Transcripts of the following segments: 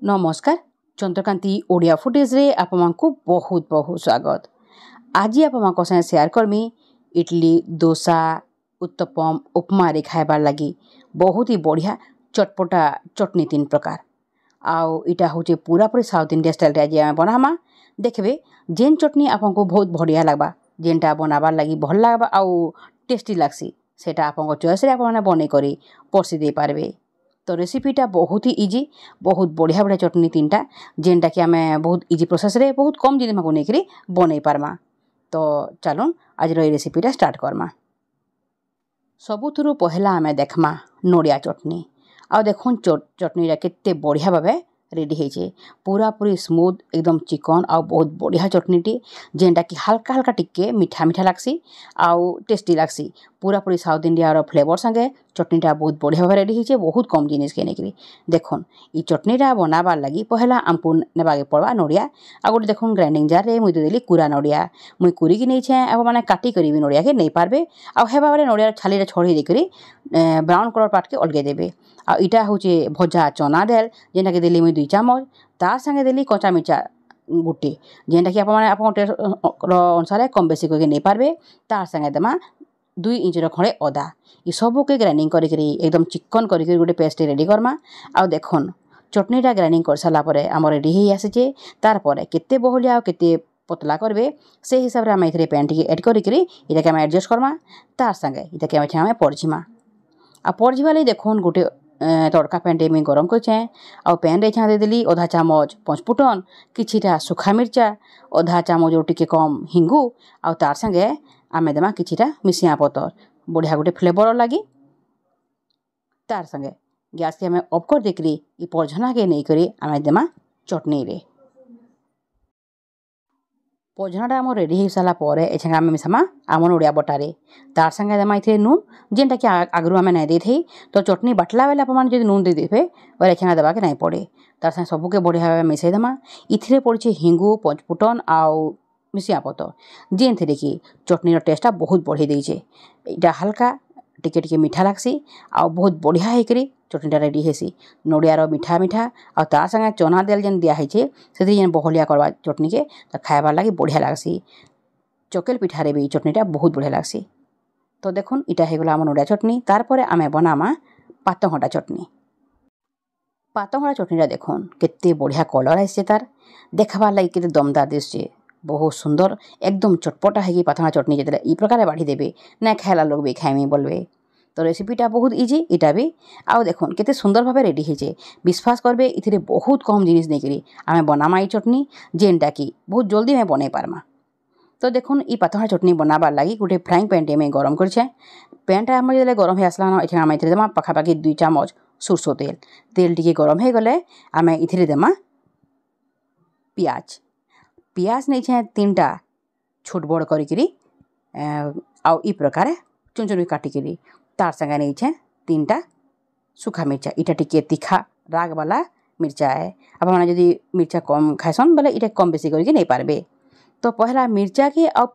नमस्कार चंद्रकांति ओडिया फुटेज रे आपको बहुत बहुत स्वागत। आज आप संगे शेयर करमी इडली डोसा उत्तपम उपमा रे खाइबार लगी बहुत ही बढ़िया चटपटा चटनी 3 प्रकार आउ इटा होचे पूरा पूरी साउथ इंडिया स्टाइल रे आज आम बनामा। देखबे जेन चटनी आपको बहुत बढ़िया लगबा जेनटा बनाबार लगी भल लगबा आउ टेस्टी लागसी सेटा आपको चॉइस रे आपने बनै करी परसी दे पारबे। तो रेसिपीटा बहुत ही इजी बहुत बढ़िया बढ़िया चटनी 3टा जेनटा कि आमे बहुत इजी प्रोसेस रे बहुत कम दिन में बनै बनै पारमा। तो चलो आज रेसिपीटा स्टार्ट करमा। सबुथुरु पहला आमे देखमा नड़िया चटनी आ देखुन चटनीटा केते बढ़िया भावे रेडी होइछे पूरा पूरी स्मूथ एकदम चिकन आ बहुत बढ़िया चटनीटी जेनटा कि हल्का हल्का टिके मीठा मीठा लागसी आउ टेस्टी लागसी पूरा पूरी साउथ इंडिया रो फ्लेवर संगे चटनीटा बहुत बढ़िया भावे रेडी होइछे बहुत कम जिनिस के नेकरी। देखुन ई चटनीटा बनाबार लगी पहला आमको नेबाके पड़वा नड़िया आ गोटे देखुन ग्राइंडिंग जार रे मुई देली कुरा नड़िया मुई कुरी की नहीं छे अब माने काटी करी भी नड़िया के नहीं पारबे आ हेबा बारे नड़िया छाली छोड़ी देकरी ब्राउन कलर पार्ट के अलगे देबे। आ इटा होचे भजा चना दाल जेनटा के देली मुई 2 चामच तार संगे देली कच्चा मिर्चा गुटे जेनटा कि आप टेस्ट अनुसार कम बेसी करके नहीं पारबे तार संगे देमा 2 इंच खड़े अदा ये सबू के ग्राइंडिंग करी एकदम चिकन करी गोटे पेस्ट रेडी करमा। आ देखुन चटनीटा ग्राइंडिंग कर सारा परे आम रेडी हो आसीचे तार परे केते बहलिया आ केते पतला करबे से हिसाब रे आम एथरे पैन टिके ऐड करी इटा के आम एडजस्ट करमा तार संगे इटा के आम परजिमा आ परजिबा ले देखुन गोटे तड़का पैन टे में गरम कर आ पैन रे दे देली आधा चामच पंचफुटन किछिटा सुखा मिर्चा आधा चामच टिके कम हिंगू आ तार संगे आमे देमा किछिटा मिसिया पतर बढ़िया गोटे फ्लेवर लगी तार संगे गैस के आमे ऑफ कर देकरी ई परझना के नहीं करी आमे देमा चटनी रे परझनाटा आम रेडी हो सारा पर एछे आमे मिसामा आम नड़िया बटारे तार संगे देमा इथे नून जेनटा कि आगरू आमे नहीं देथई तो चटनी बाटला बेले आप माने नून दे देबे और एछे देबा के नहीं पड़े तार संगे सबू के बढ़िया मिसई देमा इथिरे पड़छे हिंगू पंचफुटन आउ मिसिया पतर जेन थे कि चटनी टेस्टा बहुत बढ़ी देछे इटा हल्का टिके टिके मीठा लागसी आ बहुत बढ़िया होकरी चटनीटा रेडी हेसी नड़ियार मीठा मीठा आ तार संगे चना दाल जेन दिया होइछे से जेन बहलिया करवा चटनी के तो खाइबार लगी बढ़िया लागसी चकेल पिठारे भी चटनीटा बहुत बढ़िया लागसी। तो देखुन इटा हेगला आम नड़िया चटनी तार परे आमे बनामा पातघंटा चटनी। पातघंटा चटनीटा देखुन केते बढ़िया कलर आइछे तार देखबार लगी केते दमदार दिसछे बहुत सुंदर एकदम चटपटा है कि पातघंटा चटनी जतले ई प्रकार बाढ़ी देबे ना खाइला लोग भी खाइमी बोलबे। तो रेसिपीटा बहुत इजी इटा भी आउ देखुन केते सुंदर भावे रेडी होइछे विश्वास करबे इथिरे बहुत कम जिनिस नहीं करी आमे बनामा ई चटनी जेनटा कि बहुत जल्दी में बनै पारमा। तो देखुन ई पातघंटा चटनी बनाबार लगी गोटे फ्राइंग पैन टे में गरम करछे पैनटा आम जले गरम हो आसला न एठे आमे इथिरे देमा पाखापाखि 2 चामच सरसो तेल टिके गरम हो गले आमे इथिरे देमा पियाज नहीं छे 3टा छोट बड़ करी आउ ई प्रकार चुन चुन काटिकी तार संगे नहीं छे 3टा सुखा मिर्चा इटा टिके तीखा राग वाला मिर्चा है अब मैंने जदि मिर्चा कम खाइसन बोले इटा कम बेसी करके नहीं पारबे। तो पहला मिर्चा के और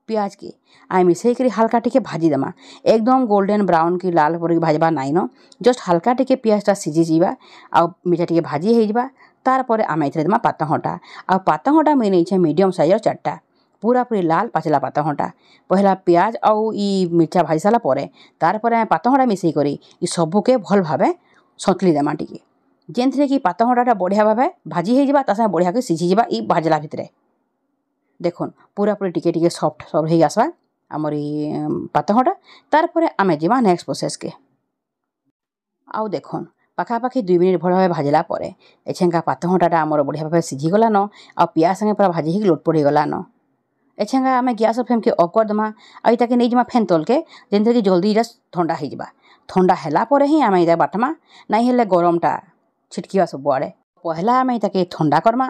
प्याज के आई मिसई करी हल्का टिके भाजी देमा एकदम गोल्डन ब्राउन की लाल पर भाजबा नाइन जस्ट हल्का टिके पियाजटा सिझी जीवा आ मिर्चा टिके भाजी हो जावा तार पर आम इथे देमा पातघंटा आ पातघंटा में नहीं छे मीडियम साइजर 4टा पूरा पूरी लाल पाचला पातघंटा पहला प्याज आउ ई मिर्चा भाजी सारा पर तार पर आम पातघंटा मिसई करी ई सबू के भल भावे सतली देमा टिके जेन थे कि पातघंटाटा बढ़िया भावे भाजी हो जावा ता संगे बढ़िया के सिझी जावा ई भाजला भितरे देखुन पूरा पूरी टिके टिके सॉफ्ट सब हो आसवा आमर पातघंटा तार पर आम जीवा नेक्स्ट प्रोसेस के आउ देखुन पाखापाखि 2 मिनिट भल भावे भाजला पर एछेंका पातघंटाटा आमर बढ़िया भावे सिझी गला न आ पियाज संगे पूरा भाजी ही लोट पड़ी गला न एछेंगा आम गैस फ्लेम के ऑफ कर देमा आ इटा के नहीं जमा फैन तल के जेन कि जल्दी इटा ठंडा हो जावा ठंडा हैला पर ही आम इटा बाटमा नहीं हेले गरमटा छिटकिवा सब आड़े पहला आम इटा के ठंडा करमा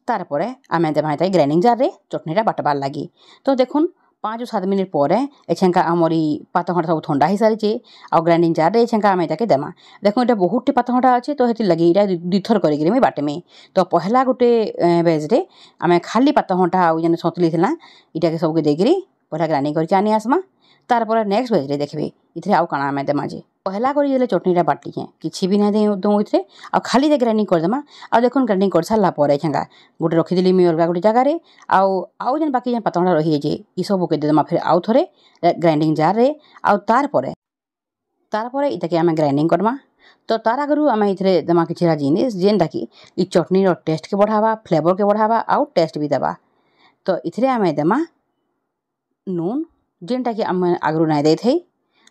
तार पर आम देमा इटा ग्राइंडिंग जार रे चटनीटा बाटबार लगी। तो देखुन 5-7 मिनिट पर एछेंका आमर पातघंटा सब ठंडा हो सारी आ ग्राइंडिंग जार रे एछेंका आम इटा के देमा देखो इटा बहुत पातघंटा अच्छे तो हेती लगी इटा 2 थर करी मुई बाटेमी। तो पहला गोटे बेज रे आम खाली पातघंटा आउ जेन सतली थिला इटा के सबके देकरी पहला ग्राइंडिंग करके आनी आसमा तार पर नेक्स्ट बेज रे देखबे इथे आउ काना आम देमा जे पहला करी जेले चटनीटा बाटिके किछि भी ना दऊँ इथे आ खाली दे ग्राइंडिंग करदेमा आ देखुन ग्राइंडिंग कर सारा पर छेगा गोटे रखीदेली मुई अलगा गोटे जगार आउ जेन बाकी जेन पातंगड़ा रही जाए ई सब के देदेमा फिर आउ थरे ग्राइंडिंग जार रे आउ तार परे इताके आमे ग्राइंडिंग करमा। तो तार आगु आम ये देमा किसी जिनिस जेनटा कि ई चटनीर टेस्ट के बढ़ावा फ्लेवर के बढ़ावा आउ टेस्ट भी देवा। तो इथे आम देमा नून जेनटा कि आम आगु ना दे थे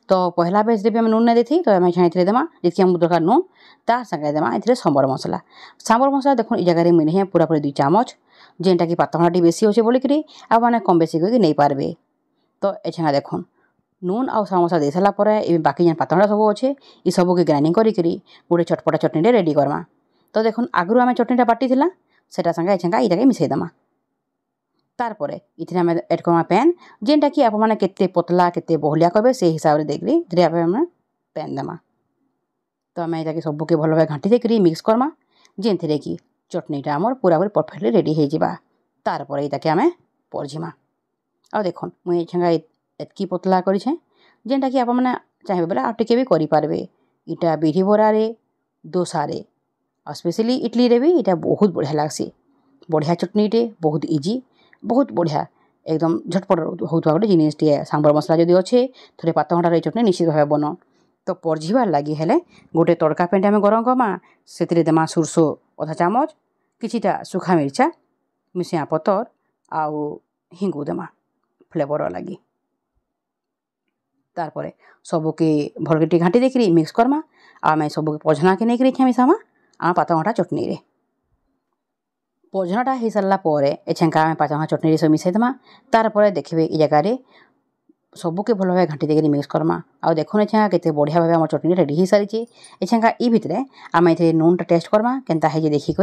तो पहला बेच भी आम नून नहीं देती तो आम छाई देमा जितकी आम दरकार नून तार संगे देमा ये सांबर मसला देखो जगह मुझे नहीं पूरा पूरी 2 चामच जेनटा कि पातंगड़ा बेसी अच्छे बोलिकी आप मैंने कम बेसी करके नहीं पारबे। तो एछेगा देखुन नून आउ सांबर मसला दे सारा पर बाकी जेन पातंगड़ा सब अच्छे ये सब के ग्राइंडिंग करी गोटे चटपटा चटनी रेडी करमा। तो देखुन आगु आम चटनीटा बाटी सेटा संगे एछेगा इटाके मिसईदेमा। तारपरे इथे आम एड करमा पैन जेनटा कि आपने केते पतला केते बहलिया कहे से हिसाब से देखिए आम पैन देमा। तो आम ये सबके भल भाव घाटी देकर मिक्स करमा जेन थे कि चटनीटा आमर पूरा पूरी परफेक्टली रेडी हो जावा। तारपरे इताके आम परझिमा आ देखुन मुई छेगा एतकी पतला करें जेनटा कि आपने चाहिए बोले आ टिके भी करें इटा बिरी बरा रे डोसा रे आ स्पेशली इडली रे भी इटा बहुत बढ़िया लागसी। बढ़िया चटनीटे बहुत इजी बहुत बढ़िया एकदम झटपट होता गोटे जिनिसटे सांबर मसला जदि अच्छे थोड़े पातंगड़ा चटनी निश्चित भाव बन। तो परझिबार लगी हेले गोटे तड़का पेनटे आम गरम करमा से देमा सोरसो अधा चामच किछिटा सुखा मिर्चा मिसिया पतर आउ हिंगु देमा फ्लेवर लगी। तारपरे सबके भलके घाटी देकर मिक्स करमा आम सबके पझना के नहीं कर मिसामा आम पातंगड़ा चटनी रे पझनाटा हो सारा पर एछेका आम पातंगड़ा चटनी सब मिसईदेमा। तारपरे देखिए ये जगह सबके भल भाव घाटी देकर मिक्स करमा आ देखुन एछेका केते बढ़िया भाव आम चटनी रेडी हो सारी एछेका ई भितरे आम ये नूनटा टेस्ट करमा केनता है देखिक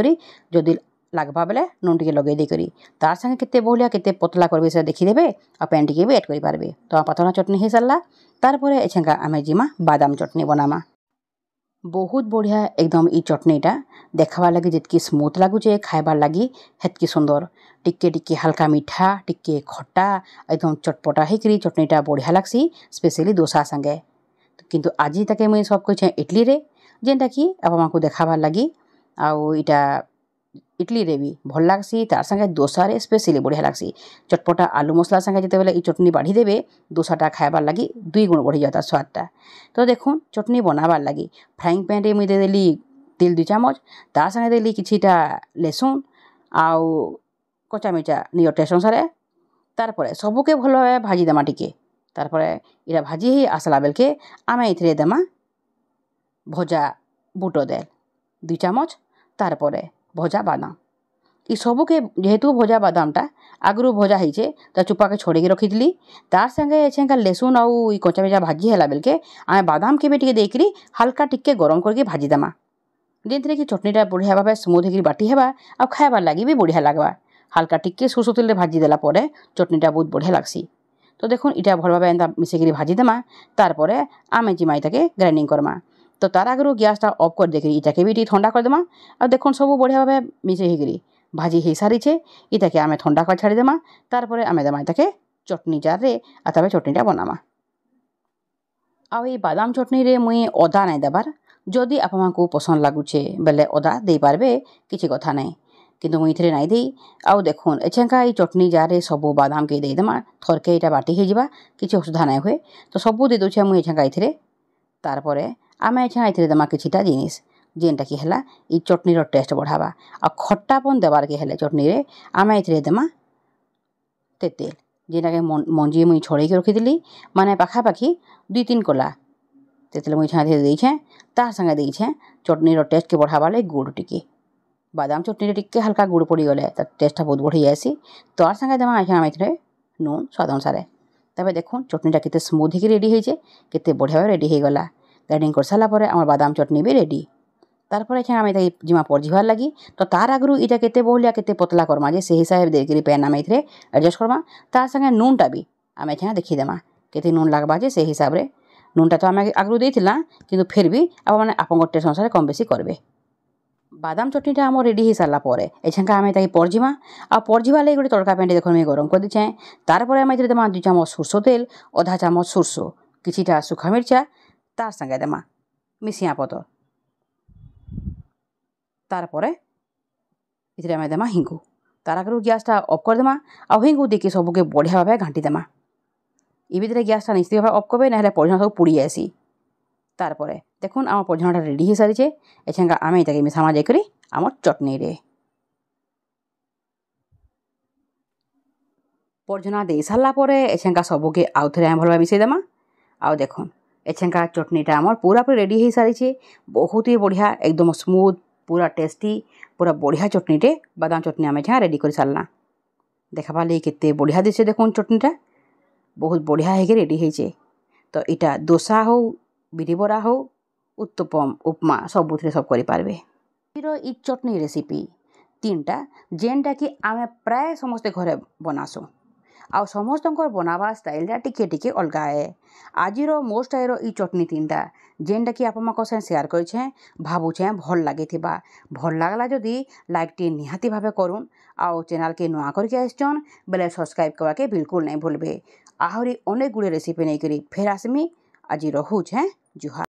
जदि लगवा बेले नून टे लगे देकर तार संगे केते बहलिया केते पतला करबे से देखीदेवे आ पैन टे भी एड कर पारबे। तो पातला चटनी हो सारा तारपरे एछेका आम जिमा बादाम चटनी बनामा बहुत बढ़िया एकदम ई चटनीटा देखा लगे जितकी स्मूथ लगुचे खाइबार लगी हेतकी सुंदर टिके टिके हल्का मीठा टिके खट्टा एकदम चटपटा होकर चटनीटा बढ़िया लगसी स्पेशली डोसा संगे। किंतु आज तक मुझे सब कुछ इडली रे जेनटा कि आपको देखाबार लगी आउ इटा इडली रे भी भल लागसी तार संगे डोसा रे स्पेशली बढ़िया लागसी चटपटा आलू मसला संगे जिते बेले चटनी बाढ़ी देवे डोसाटा खाइबार लगी 2 गुण बढ़ी जाता स्वादटा। तो देखुन चटनी बनाबार लगी फ्राइंग पैन रे मुझे देदेली तेल 2 चामच तार संगे देली किछिटा लहसुन आउ कच्चा मिर्चा निज टेस्ट अनुसार तारपरे सबके भल भाव भाजी देमा टिके तारपरे इरा भाजी ही आसला बेलके आम ये देमा भजा बुट दाल 2 चामच तारपरे भजा बादाम ये सबके जेहेतु भजा बादामटा आगु भजा होइछे तो चुपा के छोड़े रखी तार संगे एछेका लहसुन आउ कच्चा मिर्चा भाजी है बेलके आम बादाम के भी टिके देकरी हल्का टिके गरम करके भाजी देमा जेनथे कि चटनीटा बढ़िया भाव स्मूथ होकर बाटी हेबा आ खाइबार लगी भी बढ़िया लगवा हल्का टिके सोरसो तेल भाजी देला परे चटनीटा बहुत बढ़िया लागसी। तो देखुन इटा भल भाव एंता मिसेक भाजी देमा तारपरे आम जिमा इटाके ग्राइंडिंग करमा। तो तार आगु गैसटा ऑफ कर देकर इटाके भी ठंडा कर देमा और देखुन सब बढ़िया भाव मिसे होकर भाजी हो सारी इटाके आम ठंडा कर छाड़देमा तारपरे आम देमा इटाके चटनी जार रे आ तबे चटनीटा बनामा। आउ ये बादाम चटनी रे मुई अदा नहीं देबार जदि आपको पसंद लगुचे बेले अदा दे पारबे किसी कथा नहीं किंतु मुई इथे नहीं दी आउ देखुन एछेका ई चटनी जार रे सब बादाम के देदेमा थरके यहाँ बाटी हो जावा किसी असुविधा नहीं हुए। तो सबू दे दूचे मुई एछेका इथे तारपरे आम एछेका इथे देमा किछिटा जिनिस जेनटा कि है ई चटनीर टेस्ट बढ़ावा आ खट्टापन देवार के हेले चटनी रे आम इथे देमा तेतेल जेनटा कि मंजी मुई छड़े रखीदी माने पाखापाखि 2-3 कोला तेतले मुई छाँ देछे तार संगे देछे चटनीर टेस्ट के बढ़ावा ले गुड़ टिके बादाम चटनी टिके हल्का गुड़ पड़ी गले तर टेस्टा बहुत बढ़िया आसी। तो आर संगे देमा आम इथे नून स्वाद अनुसार तबे देखुन चटनीटा केते स्मूथ होकर रेडी होइछे केते बढ़िया भाव रेडी हो गला ग्राइंडिंग कर सारा पर आम बादाम चटनी भी रेडी। तारपर आम ये जिमा परझिबार लगी तो तार आगु इटा केते बहलिया केते पतला करमा जे से हिसाब देकर पैन आम इथे एडजस्ट करमा तार संगे नूनटा भी आम एछे देखीदेमा केते नून लगवा जे से हिसाब से नूनटा तो आम आगु देथिला किंतु फिर भी आप मैंने आप टेस्ट अनुसार कम बेसी करबे। बादाम चटनीटा आम रेडी हो सारा पर एछेका आम परझिमा आ परझिबा लगे गोटे तड़का पैन देखो गरम कर दीछे तारपर आम देमा 2 चामच सोरसो तेल आधा चामच सोरसो किछिटा सुखा मिर्चा तार संगे देमा मिसिया पतर तार परे इतरे आमे देमा हिंगु तार आगु गैसटा ऑफ कर देमा आ हिंगु देके सबके बढ़िया भाबे घांटी देमा इ भितरे गैसटा निश्चित भाबे ऑफ करबे नहले पजना सब पुड़ी आसी तार परे देखुन आम पजनाटा रेडी हो सारी एछेंगा आमे इताके मिसामा जाइकरी आम चटनी रे पजना दे सारा परे एछेंगा सबके आउ थरे आम भलबा मिसई देमा आउ देखुन एछेंगा चटनीटा आमर पूरा पूरी रेडी हो सारी बहुत ही बढ़िया एकदम स्मूथ पूरा टेस्टी पूरा बढ़िया चटनीटे बादाम चटनी आम एछेंगा रेडी कर सारला देखा लगे केते बढ़िया दिशे देखुन चटनीटा बहुत बढ़िया है रेडी होइछे तो इटा डोसा हो बिरी बरा हो उत्तपम उपमा सबुथिरे सब करि पारबे इ चटनी रेसिपी तीनटा जेनटा कि आमे प्राय समस्ते घरे बनासु आउ समस्तंकर बनावा स्टाइलटा टिके टिके अलगा है आजिर मो स्टाइल इ चटनी तीनटा जेनटा कि आपमक से शेयर करिछे भाबुछे भल लागिथिबा भल लागला जदि लाइक टी निहाती भाबे करूँ आउ चैनल के नुआ करके आइछन बेले सब्सक्राइब करवा के बिल्कुल नहीं भूलबे आहरी अनेक गुड़े रेसिपी नहीं करी फेर आसमी आज रहुछे जुहार।